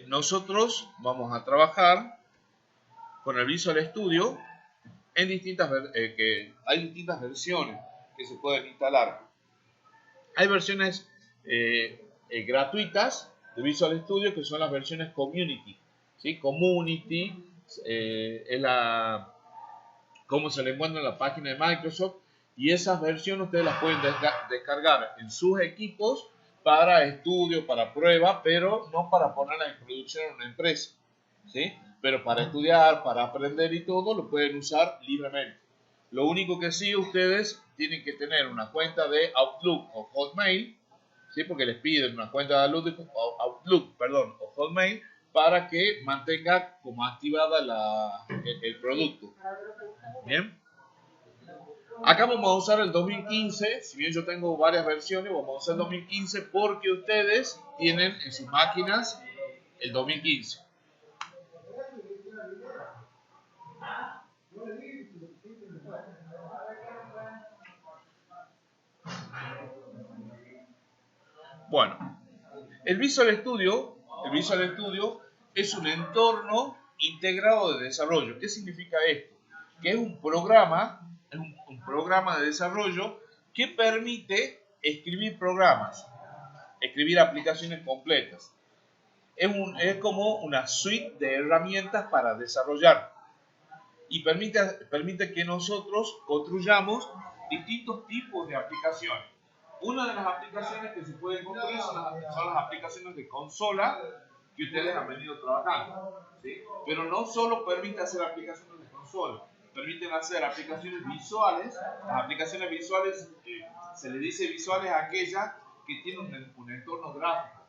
nosotros vamos a trabajar con el Visual Studio en hay distintas versiones que se pueden instalar. Hay versiones gratuitas de Visual Studio que son las versiones Community. ¿Sí? Community es cómo se le encuentra en la página de Microsoft, y esas versiones ustedes las pueden descargar en sus equipos para estudio, para prueba, pero no para ponerlas en producción en una empresa. ¿Sí? Pero para estudiar, para aprender y todo, lo pueden usar libremente. Lo único que sí, ustedes tienen que tener una cuenta de Outlook o Hotmail, ¿sí? Porque les piden una cuenta de Outlook o Hotmail para que mantenga como activada el producto. Bien. Acá vamos a usar el 2015, si bien yo tengo varias versiones, vamos a usar el 2015 porque ustedes tienen en sus máquinas el 2015. Bueno, el Visual Studio es un entorno integrado de desarrollo. ¿Qué significa esto? Que es un programa de desarrollo que permite escribir programas, escribir aplicaciones completas. Es como una suite de herramientas para desarrollar y permite que nosotros construyamos distintos tipos de aplicaciones. Una de las aplicaciones que se pueden construir son las aplicaciones de consola que ustedes han venido trabajando, ¿sí? Pero no solo permite hacer aplicaciones de consola, permiten hacer aplicaciones visuales. Las aplicaciones visuales, se le dice visuales a aquellas que tienen un entorno gráfico,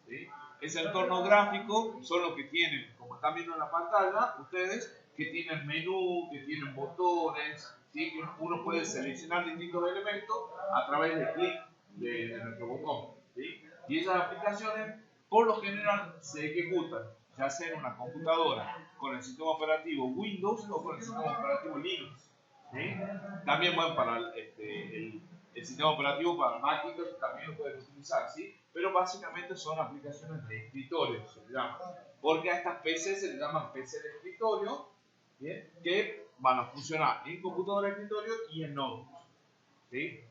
¿sí? Ese entorno gráfico son los que tienen, como están viendo en la pantalla, ustedes, que tienen menú, que tienen botones, ¿sí? Uno puede seleccionar distintos elementos a través de clic de nuestro botón, ¿sí? Y esas aplicaciones, por lo general, se ejecutan ya sea en una computadora con el sistema operativo Windows o con el sistema operativo Linux, ¿sí? También, bueno, para el sistema operativo para Macintosh también lo pueden utilizar, ¿sí? Pero básicamente son aplicaciones de escritorio, se le llama. Porque a estas PC se le llaman PC de escritorio, ¿bien? Que van a funcionar en computadora de escritorio y en notebooks, ¿sí?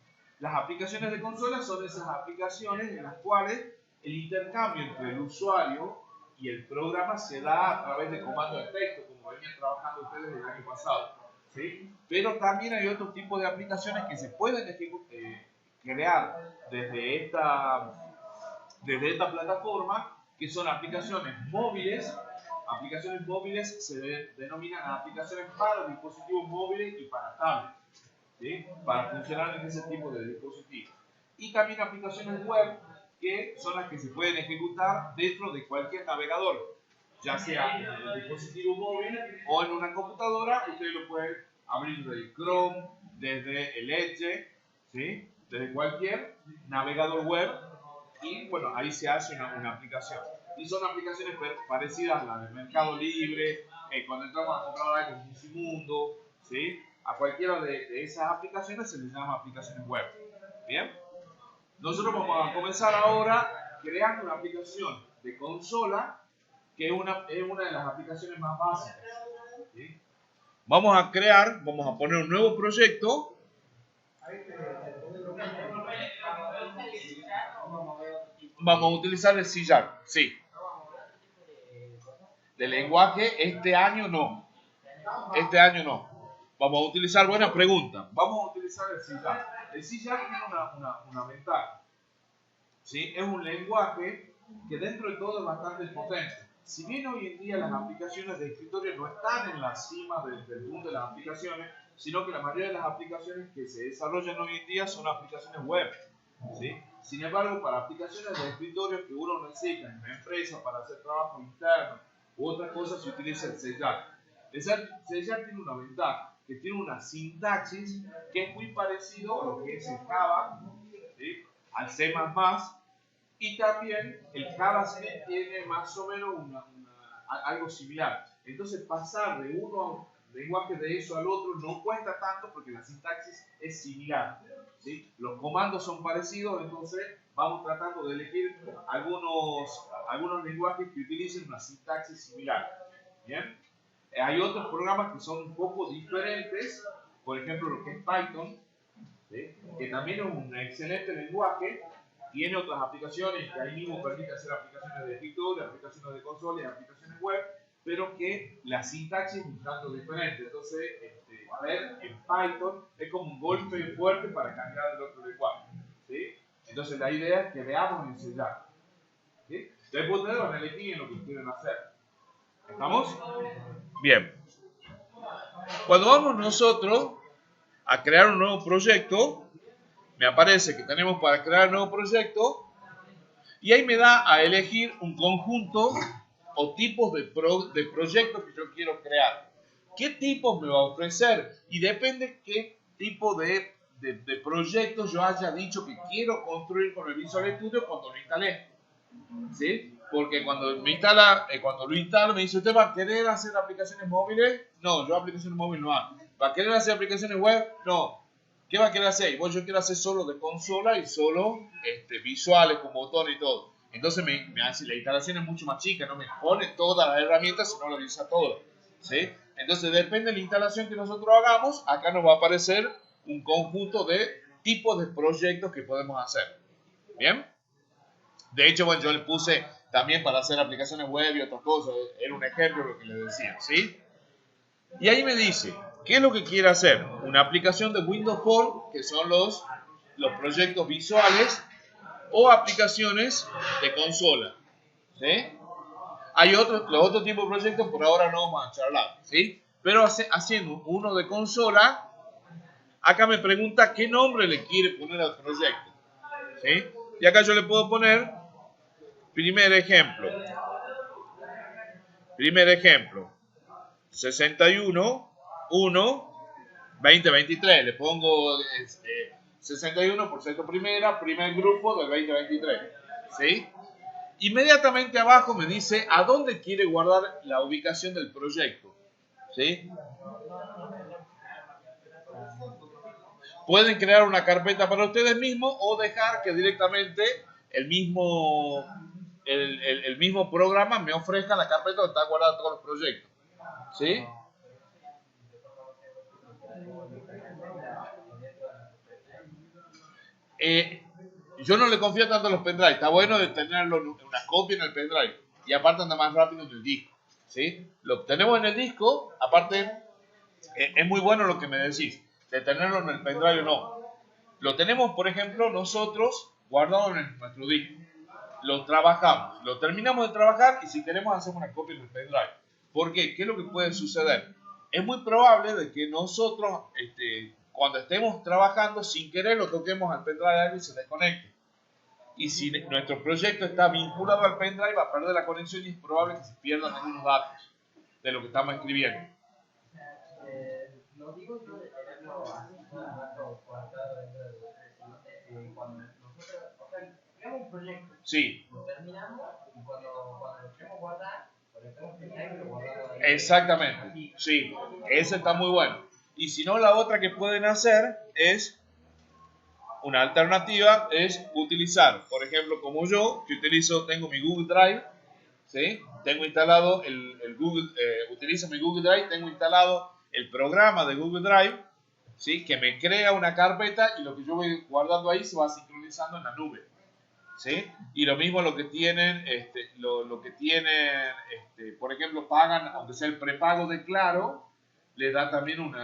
Las aplicaciones de consola son esas aplicaciones en las cuales el intercambio entre el usuario y el programa se da a través de comandos de texto, como venían trabajando ustedes el año pasado, ¿sí? Pero también hay otro tipo de aplicaciones que se pueden crear desde esta plataforma, que son aplicaciones móviles. Aplicaciones móviles se denominan aplicaciones para dispositivos móviles y para tablets, ¿sí? Para funcionar en ese tipo de dispositivos. Y también aplicaciones web, que son las que se pueden ejecutar dentro de cualquier navegador, ya sea en el dispositivo móvil o en una computadora. Ustedes lo pueden abrir desde Chrome, desde el Edge, ¿sí? Desde cualquier navegador web, y bueno, ahí se hace una aplicación. Y son aplicaciones parecidas a las del Mercado Libre, cuando entramos a comprar algo en Musimundo, ¿sí? A cualquiera de esas aplicaciones se les llama aplicaciones web. Bien, nosotros vamos a comenzar ahora creando una aplicación de consola, que es una de las aplicaciones más básicas, ¿sí? Vamos a poner un nuevo proyecto. Vamos a utilizar el C#, sí. De lenguaje, este año no. Vamos a utilizar, buena pregunta, vamos a utilizar el C#. El C# tiene una ventaja, ¿sí? Es un lenguaje que dentro de todo es bastante potente. Si bien hoy en día las aplicaciones de escritorio no están en la cima del boom de las aplicaciones, sino que la mayoría de las aplicaciones que se desarrollan hoy en día son aplicaciones web, ¿sí? Sin embargo, para aplicaciones de escritorio que uno necesita en una empresa para hacer trabajo interno u otras cosas, se utiliza el C#. El C# tiene una ventaja, que tiene una sintaxis que es muy parecido a lo que es el Java, ¿sí? Al C++, y también el JavaScript tiene más o menos algo similar. Entonces, pasar de uno lenguaje de eso al otro no cuesta tanto porque la sintaxis es similar, ¿sí? Los comandos son parecidos, entonces vamos tratando de elegir algunos lenguajes que utilicen una sintaxis similar. ¿Bien? Hay otros programas que son un poco diferentes, por ejemplo lo que es Python, ¿sí? Que también es un excelente lenguaje, tiene otras aplicaciones que ahí mismo permite hacer aplicaciones de escritorio, aplicaciones de consola y aplicaciones web, pero que la sintaxis es un tanto diferente. Entonces, a ver, en Python es como un golpe fuerte para cambiar el otro lenguaje. ¿Sí? Entonces, la idea es que veamos y ensayar. ¿Sí? Después ustedes van a elegir en lo que quieren hacer. ¿Estamos? Bien. Cuando vamos nosotros a crear un nuevo proyecto, me aparece que tenemos para crear un nuevo proyecto y ahí me da a elegir un conjunto o tipos de proyectos que yo quiero crear. ¿Qué tipos me va a ofrecer? Y depende qué tipo de proyectos yo haya dicho que quiero construir con el Visual Studio cuando lo instalé. ¿Sí? Porque cuando lo instalo me dice, ¿usted va a querer hacer aplicaciones móviles? No, yo aplicaciones móviles no hago. ¿Va a querer hacer aplicaciones web? No. ¿Qué va a querer hacer? Bueno, yo quiero hacer solo de consola y solo visuales con botón y todo. Entonces me hace la instalación es mucho más chica, no me pone todas las herramientas, sino lo usa todo. ¿Sí? Entonces depende de la instalación que nosotros hagamos, acá nos va a aparecer un conjunto de tipos de proyectos que podemos hacer. ¿Bien? De hecho, bueno, yo le puse también para hacer aplicaciones web y otras cosas. Era un ejemplo lo que le decía, ¿sí? Y ahí me dice, ¿qué es lo que quiere hacer? Una aplicación de Windows Phone, que son los proyectos visuales, o aplicaciones de consola, ¿sí? Hay los otros tipos de proyectos, por ahora no vamos a charlar, ¿sí? Pero haciendo uno de consola, acá me pregunta qué nombre le quiere poner al proyecto, ¿sí? Y acá yo le puedo poner Primer ejemplo, 61, 1, 2023. Le pongo 61% primer grupo del 2023. ¿Sí? Inmediatamente abajo me dice a dónde quiere guardar la ubicación del proyecto. ¿Sí? Pueden crear una carpeta para ustedes mismos o dejar que directamente el mismo programa me ofrezca la carpeta donde está guardado todos los proyectos. ¿Sí? Yo no le confío tanto en los pendrive. Está bueno de tenerlo en una copia en el pendrive. Y aparte anda más rápido en el disco. ¿Sí? Lo tenemos en el disco. Aparte, es muy bueno lo que me decís. De tenerlo en el pendrive o no. Lo tenemos, por ejemplo, nosotros guardado en nuestro disco. Lo trabajamos. Lo terminamos de trabajar y si queremos hacemos una copia en el pendrive. ¿Por qué? ¿Qué es lo que puede suceder? Es muy probable de que nosotros, cuando estemos trabajando, sin querer lo toquemos al pendrive y se desconecte. Y si nuestro proyecto está vinculado al pendrive, va a perder la conexión y es probable que se pierdan algunos datos de lo que estamos escribiendo. Lo digo yo de tenerlo así, guardado dentro de cuando nosotros, o sea, creamos un proyecto, sí, lo terminamos y cuando lo queremos guardar, ponemos pendrive y lo guardamos ahí. Exactamente, sí, ese está muy bueno. Y si no, la otra que pueden hacer es, una alternativa es utilizar, por ejemplo, como yo, que tengo mi Google Drive, ¿sí? Tengo instalado el Google, utilizo mi Google Drive, tengo instalado el programa de Google Drive, ¿sí? Que me crea una carpeta y lo que yo voy guardando ahí se va sincronizando en la nube, ¿sí? Y lo mismo lo que tienen, por ejemplo, pagan, aunque sea el prepago de Claro, le da también un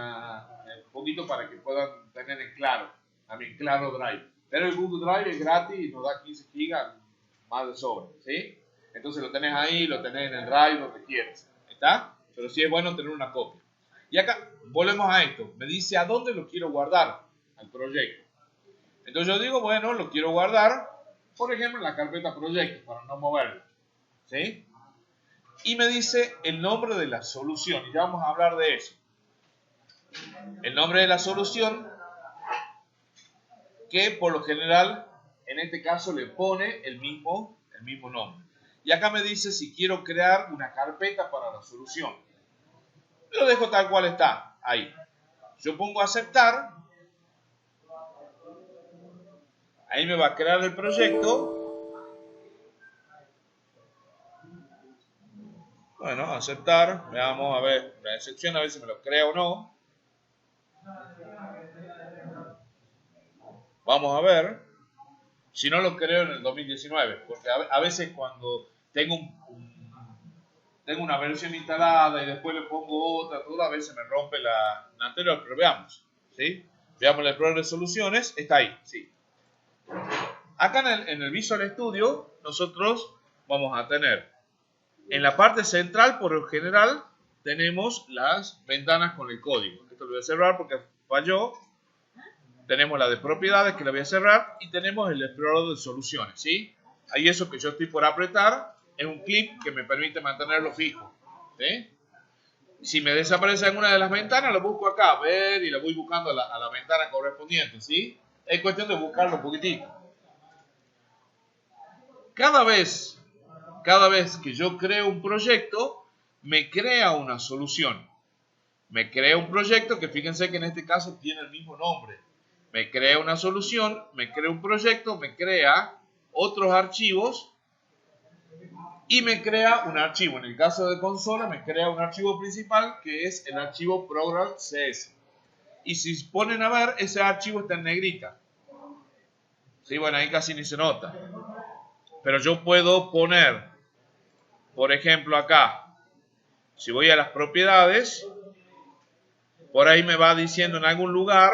poquito para que puedan tener en Claro, también Claro Drive. Pero el Google Drive es gratis y nos da 15 gigas más de sobra, ¿sí? Entonces lo tenés ahí, lo tenés en el Drive, donde quieras, ¿está? Pero sí es bueno tener una copia. Y acá, volvemos a esto, me dice a dónde lo quiero guardar al proyecto. Entonces yo digo, bueno, lo quiero guardar, por ejemplo, en la carpeta proyectos, para no moverlo, ¿sí? Y me dice el nombre de la solución, y ya vamos a hablar de eso. El nombre de la solución, que por lo general, en este caso, le pone el mismo nombre. Y acá me dice si quiero crear una carpeta para la solución. Lo dejo tal cual está, ahí. Yo pongo aceptar. Ahí me va a crear el proyecto. Bueno, aceptar. Veamos a ver la excepción, a ver si me lo crea o no. Vamos a ver. Si no lo creo en el 2019. Porque a veces cuando tengo tengo una versión instalada y después le pongo otra, toda a veces me rompe la anterior. Pero veamos. ¿Sí? Veamos el explorador de soluciones. Está ahí. Sí. Acá en el Visual Studio nosotros vamos a tener en la parte central, por lo general, tenemos las ventanas con el código. Esto lo voy a cerrar porque falló. Tenemos la de propiedades que la voy a cerrar y tenemos el explorador de soluciones, ¿sí? Ahí eso que yo estoy por apretar es un clip que me permite mantenerlo fijo, ¿sí? Si me desaparece alguna de las ventanas, lo busco acá, ver, y la voy buscando a la ventana correspondiente, ¿sí? Es cuestión de buscarlo un poquitito. Cada vez que yo creo un proyecto, me crea una solución. Me crea un proyecto que fíjense que en este caso tiene el mismo nombre. Me crea una solución, me crea un proyecto, me crea otros archivos y me crea un archivo. En el caso de consola me crea un archivo principal que es el archivo program.cs. Y si ponen a ver, ese archivo está en negrita. Sí, bueno, ahí casi ni se nota. Pero yo puedo poner, por ejemplo, acá, si voy a las propiedades, por ahí me va diciendo en algún lugar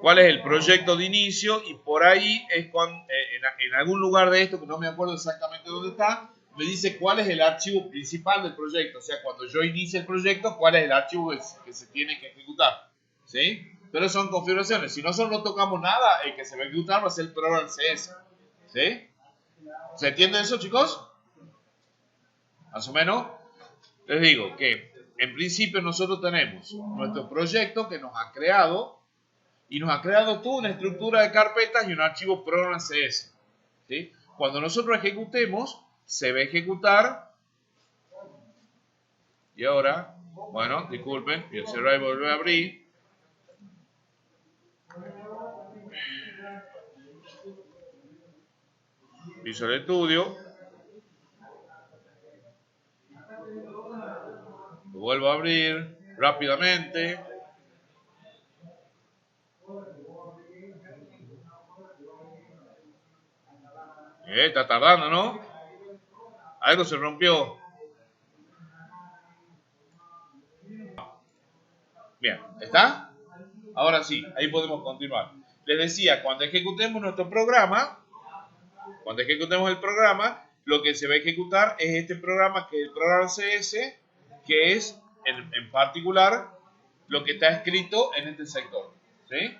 cuál es el proyecto de inicio y por ahí es en algún lugar de esto, que no me acuerdo exactamente dónde está, me dice cuál es el archivo principal del proyecto. O sea, cuando yo inicie el proyecto, cuál es el archivo que se tiene que ejecutar. ¿Sí? Pero son configuraciones. Si nosotros no tocamos nada, el que se va a ejecutar va a ser el program.cs. ¿Sí? ¿Se entiende eso, chicos? Más o menos. Les digo que en principio nosotros tenemos nuestro proyecto que nos ha creado y nos ha creado toda una estructura de carpetas y un archivo program.cs. ¿Sí? Cuando nosotros ejecutemos, se va a ejecutar. Y ahora, bueno, disculpen, voy a cerrar y volver a abrir. Visual Studio. Lo vuelvo a abrir rápidamente. Está tardando, ¿no? Algo se rompió. Bien, ¿está? Ahora sí, ahí podemos continuar. Les decía, cuando ejecutemos nuestro programa, cuando ejecutemos el programa, lo que se va a ejecutar es este programa, que es el programa CS, que es en particular lo que está escrito en este sector. ¿Sí?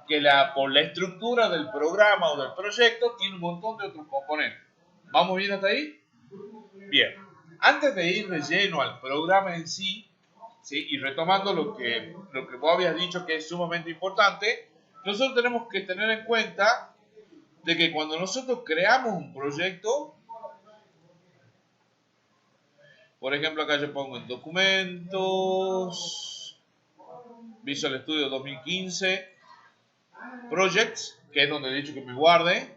Que por la estructura del programa o del proyecto tiene un montón de otros componentes. ¿Vamos bien hasta ahí? Bien. Antes de ir de lleno al programa en sí, ¿sí? Y retomando lo que vos habías dicho que es sumamente importante, nosotros tenemos que tener en cuenta de que cuando nosotros creamos un proyecto, por ejemplo acá yo pongo en documentos, Visual Studio 2015, Projects, que es donde he dicho que me guarde,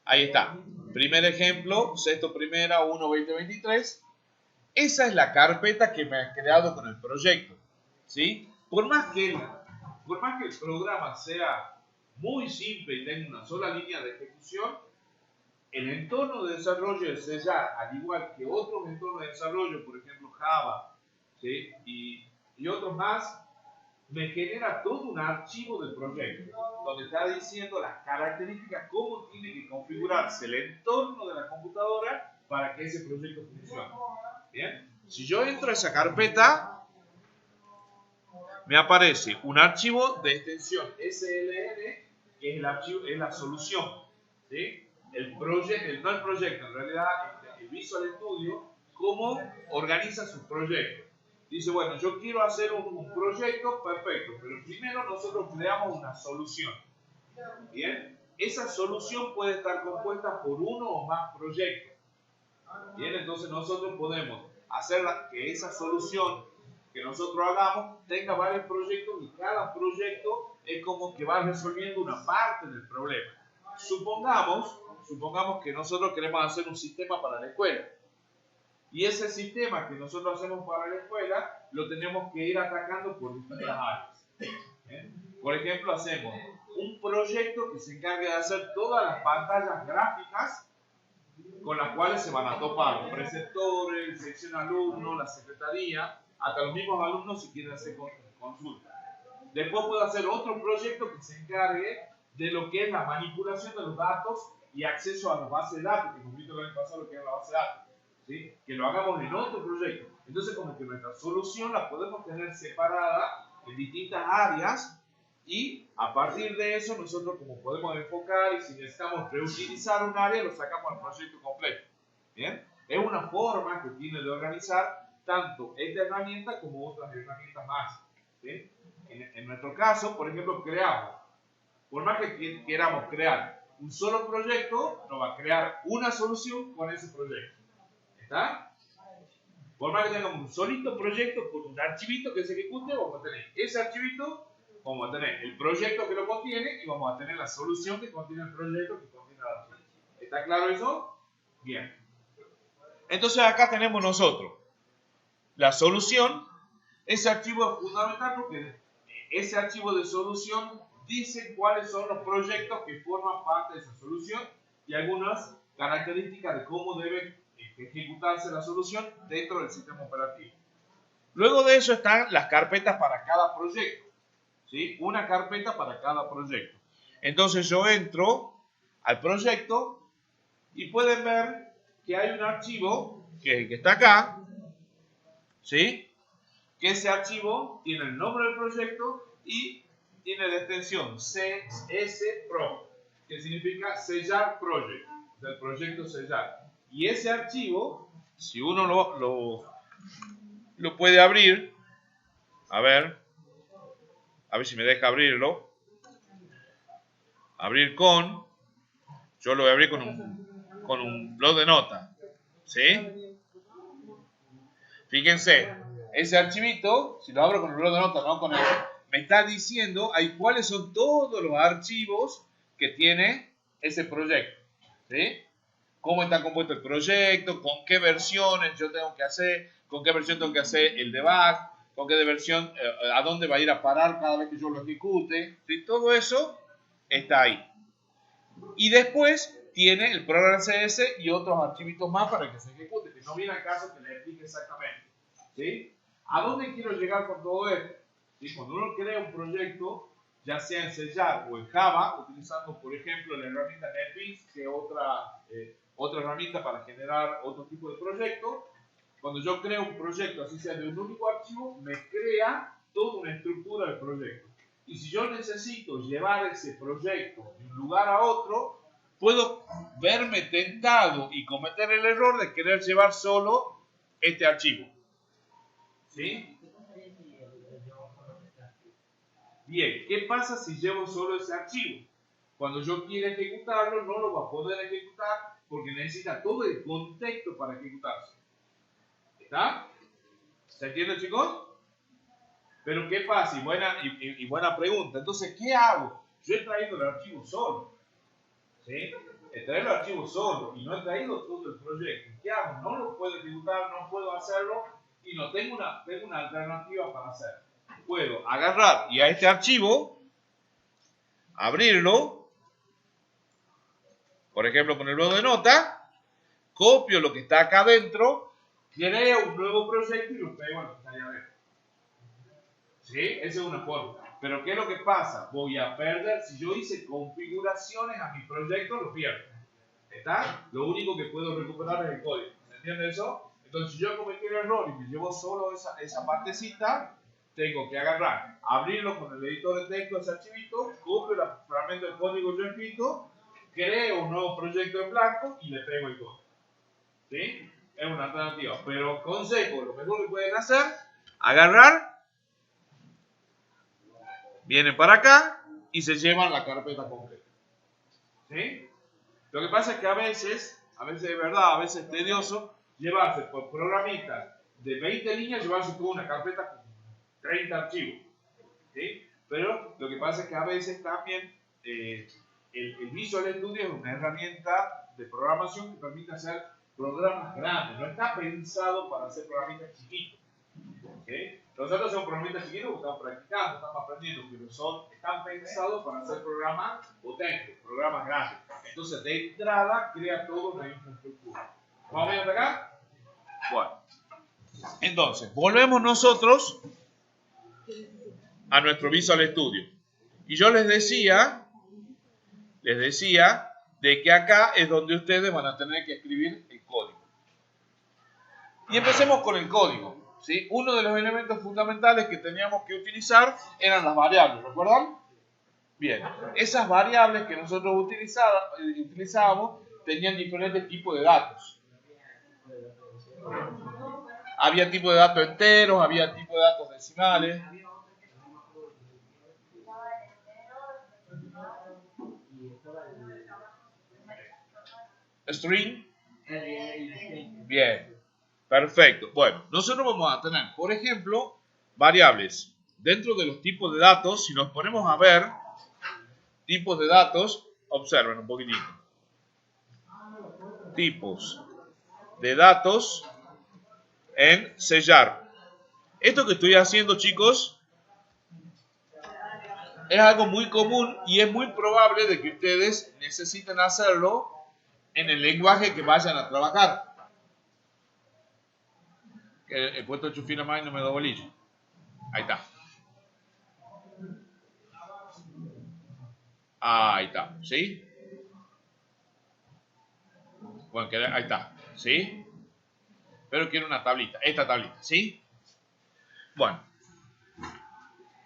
ahí está, primer ejemplo, sexto primera 1.2023, esa es la carpeta que me ha creado con el proyecto, ¿sí? Por más que el programa sea muy simple y tenga una sola línea de ejecución, el entorno de desarrollo de C#, al igual que otros entornos de desarrollo, por ejemplo Java, ¿sí? y otros más, me genera todo un archivo del proyecto, donde está diciendo las características, cómo tiene que configurarse el entorno de la computadora para que ese proyecto funcione. ¿Bien? Si yo entro a esa carpeta, me aparece un archivo de extensión SLN, que es el archivo, es la solución. ¿Sí? No el proyecto, en realidad el Visual Studio, cómo organiza sus proyectos. Dice, bueno, yo quiero hacer un proyecto, perfecto, pero primero nosotros creamos una solución. ¿Bien? Esa solución puede estar compuesta por uno o más proyectos. Bien, entonces nosotros podemos hacer que esa solución que nosotros hagamos tenga varios proyectos y cada proyecto es como que va resolviendo una parte del problema. Supongamos que nosotros queremos hacer un sistema para la escuela. Y ese sistema que nosotros hacemos para la escuela lo tenemos que ir atacando por distintas áreas. ¿Bien? Por ejemplo, hacemos un proyecto que se encargue de hacer todas las pantallas gráficas con las cuales se van a topar los preceptores, sección alumno, la secretaría, hasta los mismos alumnos si quieren hacer consulta. Después puedo hacer otro proyecto que se encargue de lo que es la manipulación de los datos y acceso a las bases de datos, que hemos visto el año pasado lo que es la base de datos, ¿sí? Que lo hagamos en otro proyecto. Entonces, como que nuestra solución la podemos tener separada en distintas áreas y a partir de eso nosotros como podemos enfocar y si necesitamos reutilizar un área lo sacamos al proyecto completo. ¿Bien? Es una forma que tiene de organizar tanto esta herramienta como otras herramientas más. ¿Sí? En nuestro caso, por ejemplo, por más que queramos crear un solo proyecto, nos va a crear una solución con ese proyecto. ¿Está? Por más que tengamos un solito proyecto con un archivito que se ejecute, vamos a tener ese archivito, vamos a tener el proyecto que lo contiene y vamos a tener la solución que contiene el proyecto que contiene el archivo. ¿Está claro eso? Bien. Entonces acá tenemos nosotros la solución. Ese archivo es fundamental porque ese archivo de solución dice cuáles son los proyectos que forman parte de esa solución y algunas características de cómo debe ejecutarse la solución dentro del sistema operativo. Luego de eso están las carpetas para cada proyecto. ¿Sí? Una carpeta para cada proyecto. Entonces yo entro al proyecto y pueden ver que hay un archivo que está acá, ¿sí? Que ese archivo tiene el nombre del proyecto y tiene la extensión CSPRO, que significa sellar project, del proyecto sellar. Y ese archivo, si uno lo puede abrir, a ver si me deja abrirlo. Abrir yo lo voy a abrir con un blog de notas, ¿sí? Fíjense, ese archivito, si lo abro con el blog de notas, no con me está diciendo ahí cuáles son todos los archivos que tiene ese proyecto, ¿sí? Cómo está compuesto el proyecto, con qué versiones yo tengo que hacer, con qué versión tengo que hacer el debug, con qué versión, a dónde va a ir a parar cada vez que yo lo ejecute, ¿sí? Todo eso está ahí. Y después tiene el programa CS y otros archivitos más para que se ejecute, que no viene al caso que le explique exactamente. ¿Sí? ¿A dónde quiero llegar con todo esto? ¿Sí? Cuando uno crea un proyecto, ya sea en C# o en Java, utilizando por ejemplo la herramienta NetBeans, que es otra herramienta para generar otro tipo de proyecto, cuando yo creo un proyecto, así sea de un único archivo, me crea toda una estructura del proyecto. Y si yo necesito llevar ese proyecto de un lugar a otro, puedo verme tentado y cometer el error de querer llevar solo este archivo. ¿Sí? Bien, ¿qué pasa si llevo solo ese archivo? Cuando yo quiera ejecutarlo, no lo va a poder ejecutar porque necesita todo el contexto para ejecutarse. ¿Está? ¿Se entiende, chicos? Pero qué fácil, buena pregunta. Entonces, ¿qué hago? Yo he traído el archivo solo. ¿Sí? He traído el archivo solo y no he traído todo el proyecto. ¿Qué hago? No lo puedo ejecutar, no puedo hacerlo y no tengo una alternativa para hacer. Puedo agarrar y a este archivo, abrirlo, por ejemplo con el blog de nota, copio lo que está acá adentro, creo un nuevo proyecto y lo pego a lo que está allá adentro. ¿Sí? Esa es una forma. Pero ¿qué es lo que pasa? Voy a perder, si yo hice configuraciones a mi proyecto, lo pierdo. ¿Está? Lo único que puedo recuperar es el código. ¿Se entiende eso? Entonces, si yo cometí el error y me llevo solo esa partecita, tengo que agarrar, abrirlo con el editor de texto, ese archivito, copio el fragmento del código yo escrito, creo un nuevo proyecto en blanco y le pego el código. ¿Sí? Es una alternativa. Pero consejo, lo mejor que pueden hacer, agarrar, vienen para acá y se llevan la carpeta completa. ¿Sí? Lo que pasa es que a veces de verdad, a veces es tedioso llevarse por programitas de 20 líneas, llevarse toda una carpeta con 30 archivos. ¿Sí? Pero lo que pasa es que a veces también el Visual Studio es una herramienta de programación que permite hacer programas grandes. No está pensado para hacer programitas chiquitos. ¿Okay? Nosotros hacemos programitas chiquitos porque estamos practicando, estamos aprendiendo, pero están pensados para hacer programas potentes, programas grandes. Entonces, de entrada, crea toda una infraestructura. ¿Vamos bien hasta acá? Bueno. Entonces, volvemos nosotros a nuestro Visual Studio. Y yo les decía de que acá es donde ustedes van a tener que escribir el código. Y empecemos con el código. ¿Sí? Uno de los elementos fundamentales que teníamos que utilizar eran las variables, ¿recuerdan? Bien, esas variables que nosotros utilizábamos tenían diferentes tipos de datos. Había tipos de datos enteros, había tipos de datos decimales. String. Bien, perfecto. Bueno, nosotros vamos a tener, por ejemplo, variables. Dentro de los tipos de datos, si nos ponemos a ver tipos de datos, observen un poquitito. Tipos de datos en C#. Esto que estoy haciendo, chicos, es algo muy común y es muy probable de que ustedes necesiten hacerlo en el lenguaje que vayan a trabajar. He puesto chufina más y no me da bolillo. Ahí está. Ahí está, ¿sí? Bueno, ahí está, ¿sí? Pero quiero una tablita, esta tablita, ¿sí? Bueno.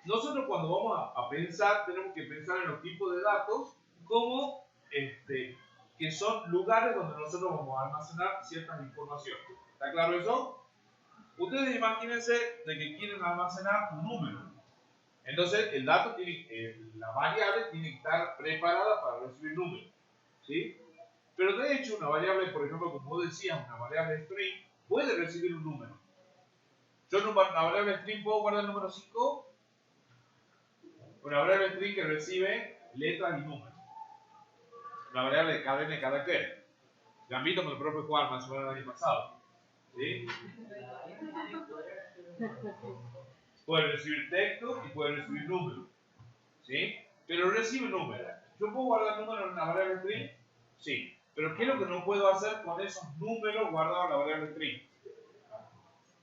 Nosotros cuando vamos a pensar, tenemos que pensar en los tipos de datos como que son lugares donde nosotros vamos a almacenar ciertas informaciones. ¿Está claro eso? Ustedes imagínense de que quieren almacenar un número. Entonces, el dato la variable tiene que estar preparada para recibir números. ¿Sí? Pero de hecho, una variable, por ejemplo, como decía, una variable string, puede recibir un número. Yo en una variable string puedo guardar el número 5. Una variable string que recibe letras y números. Una variable de cadena y carácter. Gambito me lo propio jugar más o menos el año pasado. ¿Sí? Puede recibir texto y puede recibir números. ¿Sí? Pero recibe números. ¿Yo puedo guardar números en una variable string? Sí. Pero ¿qué es lo que no puedo hacer con esos números guardados en la variable string?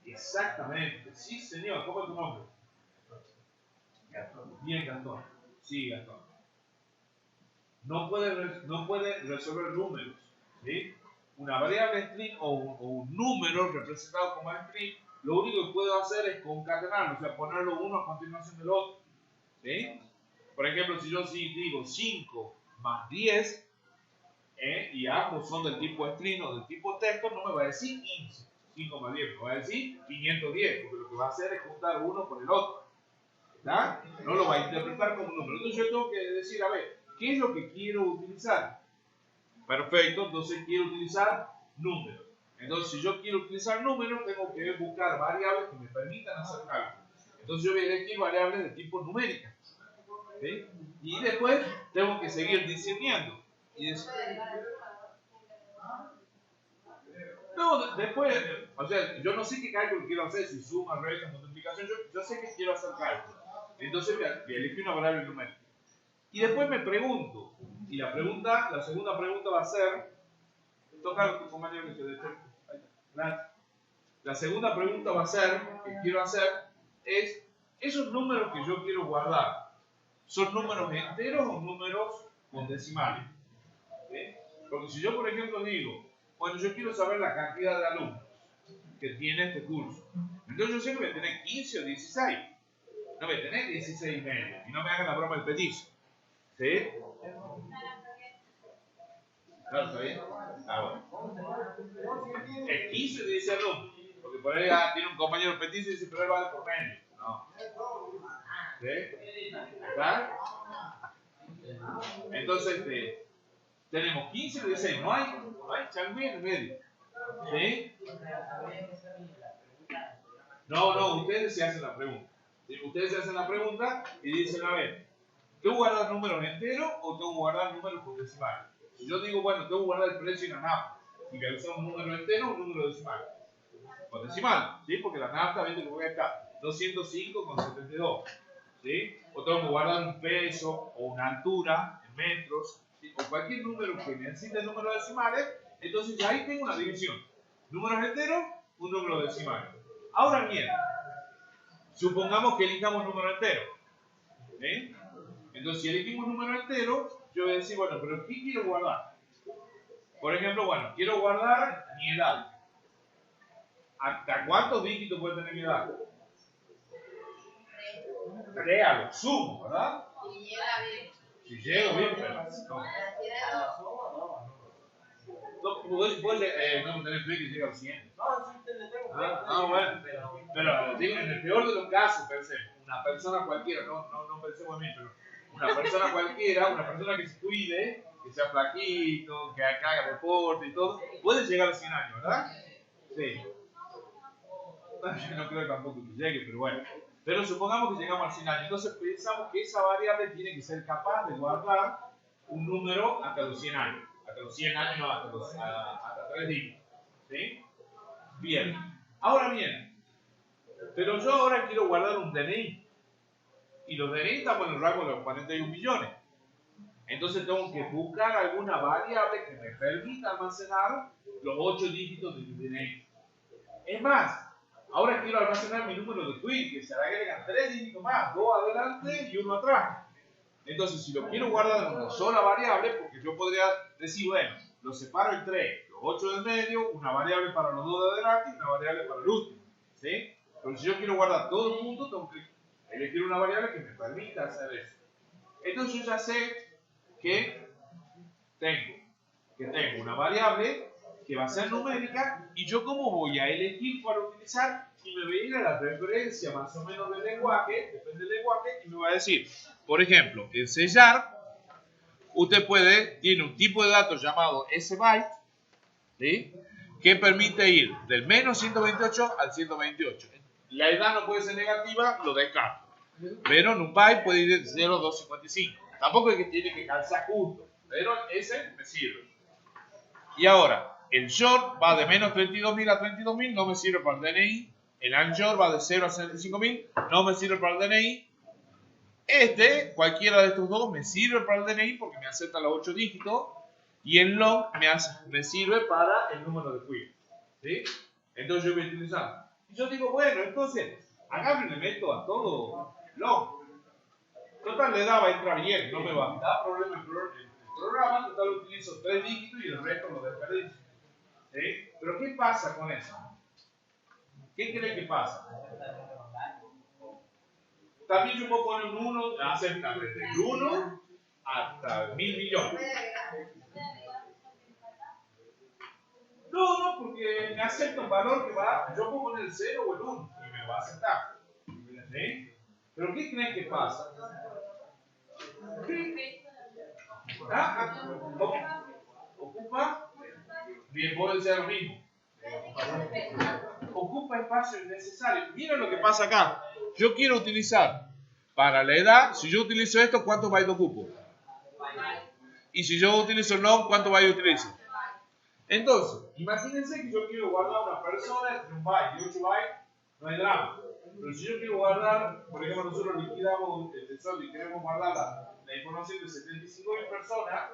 Exactamente. Sí, señor. ¿Cómo es tu nombre? Gastón. Bien, Gastón. Sí, Gastón. No puede resolver números. ¿Sí? Una variable string o un número representado como string, lo único que puedo hacer es concatenarlo, o sea, ponerlo uno a continuación del otro. ¿Sí? Por ejemplo, si yo digo 5 más 10, y ambos son del tipo string o del tipo texto, no me va a decir 15, 5 más 10, me va a decir 510, porque lo que va a hacer es juntar uno con el otro. ¿Verdad? No lo va a interpretar como un número. Entonces yo tengo que decir, a ver, ¿qué es lo que quiero utilizar? Perfecto, entonces quiero utilizar números. Entonces, si yo quiero utilizar números, tengo que buscar variables que me permitan hacer cálculos. Entonces, yo voy a elegir variables de tipo numérica. ¿Sí? Y después tengo que seguir discerniendo. No, después, o sea, yo no sé qué cálculo quiero hacer, si suma, resta, multiplicación, yo sé que quiero hacer cálculo. Entonces, voy a elegir una variable numérica. Y después me pregunto, y la segunda pregunta va a ser, toca a tu compañero que se despierta. La segunda pregunta va a ser, que quiero hacer, es, esos números que yo quiero guardar, ¿son números enteros o números con decimales? ¿Sí? Porque si yo, por ejemplo, digo, bueno, yo quiero saber la cantidad de alumnos que tiene este curso, entonces yo sé que voy a tener 15 o 16, no voy a tener 16 y medio, y no me hagan la broma del petizo. ¿Sí? Claro, ¿está bien? Ah, bueno. Es 15 o 16 alumnos. Porque por ahí tiene un compañero petizo y dice, pero él vale por medio. No. ¿Sí? ¿Está? Entonces, tenemos 15 o 16. No hay changüí en el medio. ¿Sí? No, ustedes se hacen la pregunta. ¿Sí? Ustedes se hacen la pregunta y dicen, a ver, ¿tengo que guardar números enteros o tengo que guardar números por decimal? Si yo digo, bueno, tengo que guardar el precio en la nafta, y que usar un número entero o un número decimal. Por decimal, ¿sí? Porque la nafta, viste que voy acá, 205,72, ¿sí? O tengo que guardar un peso o una altura en metros, ¿sí? O cualquier número que necesite números decimales, entonces ya ahí tengo una división. Números enteros, un número decimal. Ahora bien, supongamos que elijamos número entero. ¿Sí? Entonces, si elegimos número entero, yo voy a decir, bueno, pero ¿qué quiero guardar? Por ejemplo, bueno, quiero guardar mi edad. ¿Hasta cuántos dígitos puede tener mi edad? 3 a lo sumo, ¿verdad? Si llego bien, pero no. Vos no tenés fe que llega al 100. Bueno. Pero digo, en el peor de los casos, pensemos, una persona cualquiera, no pensemos en mí, pero una persona cualquiera, una persona que se cuide, que sea flaquito, que haga deporte y todo, puede llegar a 100 años, ¿verdad? Sí. Yo no creo tampoco que llegue, pero bueno. Pero supongamos que llegamos a 100 años. Entonces pensamos que esa variable tiene que ser capaz de guardar un número hasta los 100 años. Hasta los 100 años, no, hasta 3 dígitos. ¿Sí? Bien. Ahora bien, pero yo ahora quiero guardar un DNI. Y los DNI estamos en el rango de los 41 millones. Entonces tengo que buscar alguna variable que me permita almacenar los 8 dígitos de mi DNI. Es más, ahora quiero almacenar mi número de tweet, que se le agregan 3 dígitos más, 2 adelante y 1 atrás. Entonces, si lo quiero guardar en una sola variable, porque yo podría decir, bueno, lo separo en 3, los 8 del medio, una variable para los 2 de adelante y una variable para el último. ¿Sí? Pero si yo quiero guardar todo junto, tengo que elegir una variable que me permita hacer eso. Entonces yo ya sé que tengo una variable que va a ser numérica y yo cómo voy a elegir cuál utilizar y me voy a ir a la referencia más o menos del lenguaje, depende del lenguaje, y me va a decir, por ejemplo, en C#, usted tiene un tipo de datos llamado sbyte, ¿sí? Que permite ir del menos 128 al 128. La edad no puede ser negativa, lo descarto. Pero en un byte puede ir de 0 a 255. Tampoco es que tiene que calzar justo, pero ese me sirve. Y ahora, el short va de menos 32.000 a 32.000, no me sirve para el DNI. El unshort va de 0 a 75.000, no me sirve para el DNI. Cualquiera de estos dos, me sirve para el DNI porque me acepta los 8 dígitos. Y el long me sirve para el número de query. ¿Sí? Entonces yo voy a utilizar. Y yo digo, bueno, entonces, agarro y le meto a todo long. Total, la edad va a entrar bien, no me va a dar problema el programa. Total, utilizo 3 dígitos y el resto lo desperdicio. ¿Sí? Pero ¿qué pasa con eso? ¿Qué cree que pasa? También yo puedo poner un 1, acepta desde el 1 hasta 1000 millones. No, porque me acepta un valor que va, yo puedo poner el 0 o el 1 y me va a aceptar. ¿Sí? Pero ¿qué creen que pasa? ¿Ocupa? Bien, puede ser lo mismo. Ocupa espacio innecesario. Miren lo que pasa acá. Yo quiero utilizar para la edad, si yo utilizo esto, ¿cuántos bytes ocupo? Y si yo utilizo el long, ¿cuántos bytes utilizo? Entonces, imagínense que yo quiero guardar una persona entre un byte y 8 bytes, no hay drama. Pero si yo quiero guardar, por ejemplo, nosotros liquidamos el tesoro y queremos guardar la información de 75.000 personas,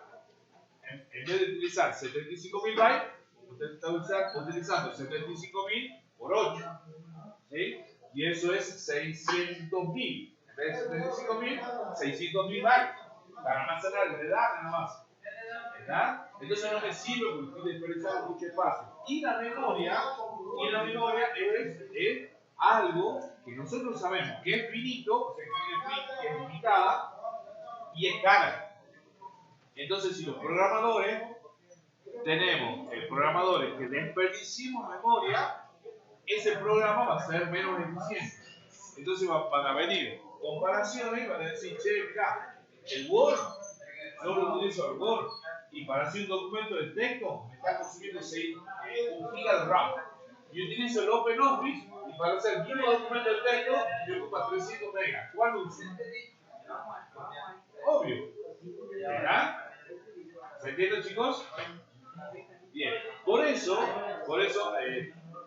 en vez de utilizar 75.000 bytes, usted está utilizando 75.000 por 8. ¿Sí? Y eso es 600.000. En vez de 75.000, 600.000 bytes. Para almacenar la edad nada más. ¿Verdad? Entonces no me sirve porque estoy desperdiciando mucho espacio. Y la memoria es algo que nosotros sabemos que es finito, o sea, que es limitada y es cara. Entonces, si los programadores tenemos programadores que desperdiciemos memoria, ese programa va a ser menos eficiente. Entonces van a venir comparaciones y van a decir, che, mira, el Word, yo lo utilizo el Word, y para hacer un documento de texto me está consumiendo 1 giga de RAM. Y utilizo el OpenOffice y para hacer el mismo documento de texto me ocupa 300 megas. ¿Cuál uso? Obvio. ¿Verdad? ¿Se entiende, chicos? Bien. Por eso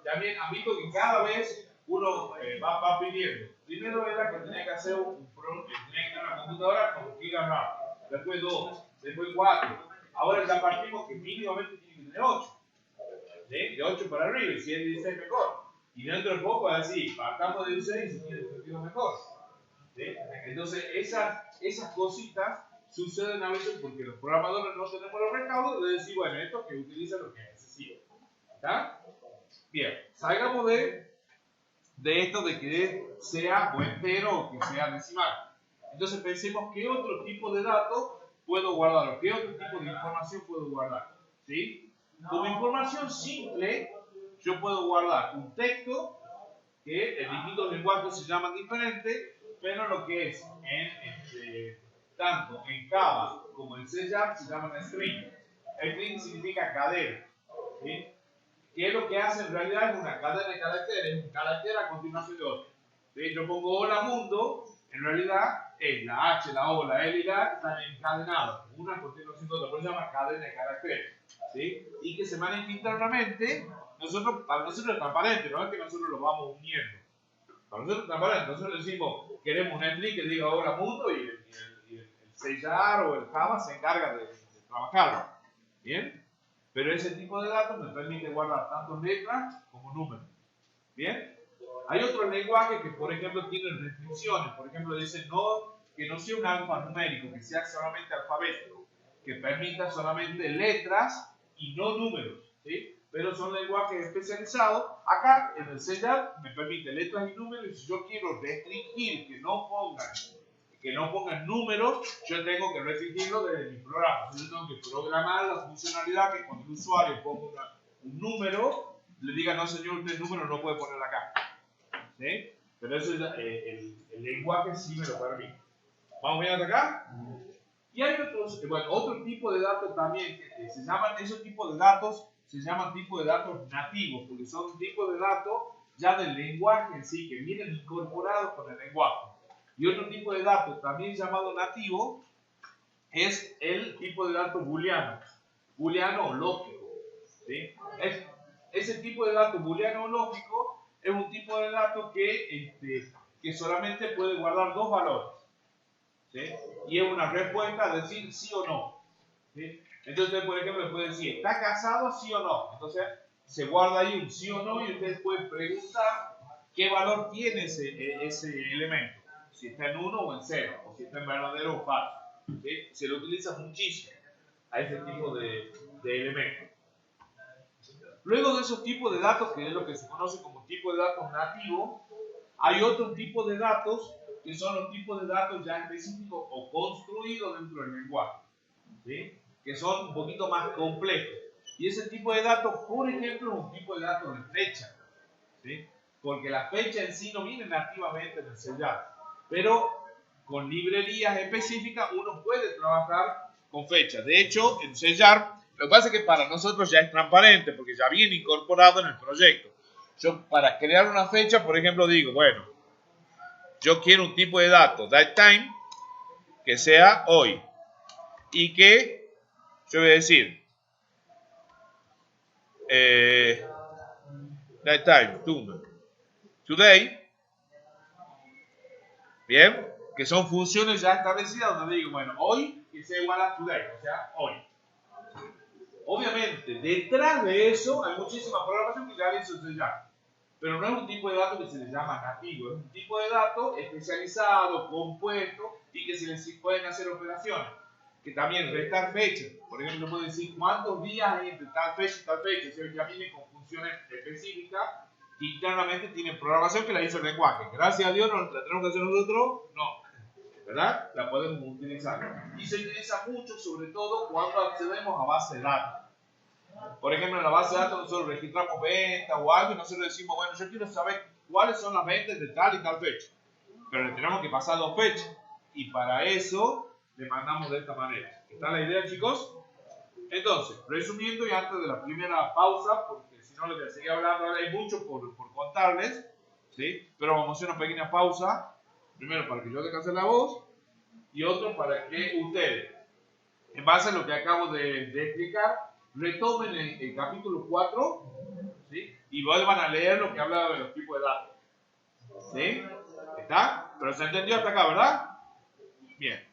también admito que cada vez uno va pidiendo. Primero era que tenía que hacer tenía que tener una computadora con gigas RAM. Después 2, después 4. Ahora ya partimos que mínimamente tiene que tener 8. ¿Sí? De 8 para arriba, y si es 16 mejor. Y dentro de poco así, partamos de 16 y si tiene sentido mejor. ¿Sí? Entonces esas cositas suceden a veces porque los programadores no tenemos los recaudos de decir, bueno, esto que utiliza lo que necesita. ¿Está? Bien, salgamos de esto de que sea o entero o que sea decimal. Entonces pensemos qué otro tipo de datos puedo guardar o qué otro tipo de información puedo guardar. ¿Sí? Como información simple, yo puedo guardar un texto que en distintos lenguajes se llaman diferentes, pero lo que es tanto en Java como en C# se llaman string. String significa cadena. ¿Sí? ¿Qué es lo que hace en realidad? Es una cadena de caracteres, un carácter a continuación de otro. ¿Sí? Yo pongo hola mundo, en realidad es la H, la O, la L y la A están encadenadas, una a continuación de otra, por eso se llama cadena de caracteres. ¿Sí? Y que se maneja internamente, para nosotros es transparente, no es que nosotros lo vamos uniendo. Para nosotros es transparente, nosotros decimos, queremos un string que diga hola mundo y el C# o el Java se encarga de trabajarlo. ¿Bien? Pero ese tipo de datos me permite guardar tanto letras como números. ¿Bien? Hay otros lenguajes que, por ejemplo, tienen restricciones. Por ejemplo, dicen que no sea un alfanumérico, que sea solamente alfabético, que permita solamente letras y no números. ¿Sí? Pero son lenguajes especializados. Acá, en el C# me permite letras y números, y si yo quiero restringir que no pongan números, yo tengo que restringirlo desde mi programa. Yo tengo que programar la funcionalidad que cuando el usuario ponga un número, le diga, no señor, usted el número no puede poner acá. ¿Sí? Pero eso el lenguaje sí me lo permite. ¿Vamos bien hasta acá? Y hay otro tipo de datos también que se llaman, esos tipos de datos se llaman tipos de datos nativos, porque son tipos de datos ya del lenguaje en sí, que vienen incorporados con el lenguaje. Y otro tipo de datos, también llamado nativo, es el tipo de datos booleano o lógico. ¿Sí? Ese tipo de datos booleano o lógico es un tipo de datos que solamente puede guardar dos valores. ¿Sí? Y es una respuesta a decir sí o no. ¿Sí? Entonces, por ejemplo, puede decir, ¿está casado sí o no? Entonces, se guarda ahí un sí o no y ustedes pueden preguntar qué valor tiene ese elemento. Si está en 1 o en 0, o si está en verdadero o falso. ¿Sí? Se lo utiliza muchísimo a ese tipo de elementos. Luego de esos tipos de datos, que es lo que se conoce como tipo de datos nativo, hay otro tipo de datos que son los tipos de datos ya específicos o construidos dentro del lenguaje, ¿sí? Que son un poquito más complejos. Y ese tipo de datos, por ejemplo, es un tipo de datos de fecha, ¿sí? Porque la fecha en sí no viene nativamente en el C#, pero con librerías específicas uno puede trabajar con fechas. De hecho, en C#, lo que pasa es que para nosotros ya es transparente porque ya viene incorporado en el proyecto. Yo para crear una fecha, por ejemplo, digo, bueno, yo quiero un tipo de datos, datetime, que sea hoy. Y que, yo voy a decir, datetime, today, bien, que son funciones ya establecidas donde digo, bueno, hoy que sea igual a today, o sea, hoy. Obviamente, detrás de eso hay muchísima programación que ya hizo C#. Pero no es un tipo de datos que se le llama nativo, es un tipo de datos especializado, compuesto y que se les pueden hacer operaciones. Que también restar fechas. Por ejemplo, puedo decir cuántos días hay entre tal fecha y tal fecha. O sea, ya viene con funciones específicas que internamente tienen programación que la hizo el lenguaje. Gracias a Dios no la tenemos que hacer nosotros, no. ¿Verdad? La podemos utilizar. Y se utiliza mucho, sobre todo cuando accedemos a base de datos. Por ejemplo, en la base de datos nosotros registramos ventas o algo y nosotros decimos, bueno, yo quiero saber cuáles son las ventas de tal y tal fecha. Pero le tenemos que pasar 2 fechas. Y para eso le mandamos de esta manera. ¿Está la idea, chicos? Entonces, resumiendo y antes de la primera pausa, porque si no les voy a seguir hablando, ahora hay mucho por contarles, ¿sí? Pero vamos a hacer una pequeña pausa, primero para que yo descanse la voz y otro para que ustedes, en base a lo que acabo de explicar, retomen el capítulo 4, ¿sí? Y vuelvan a leer lo que habla de los tipos de datos. ¿Sí? ¿Está? Pero se entendió hasta acá, ¿verdad? Bien.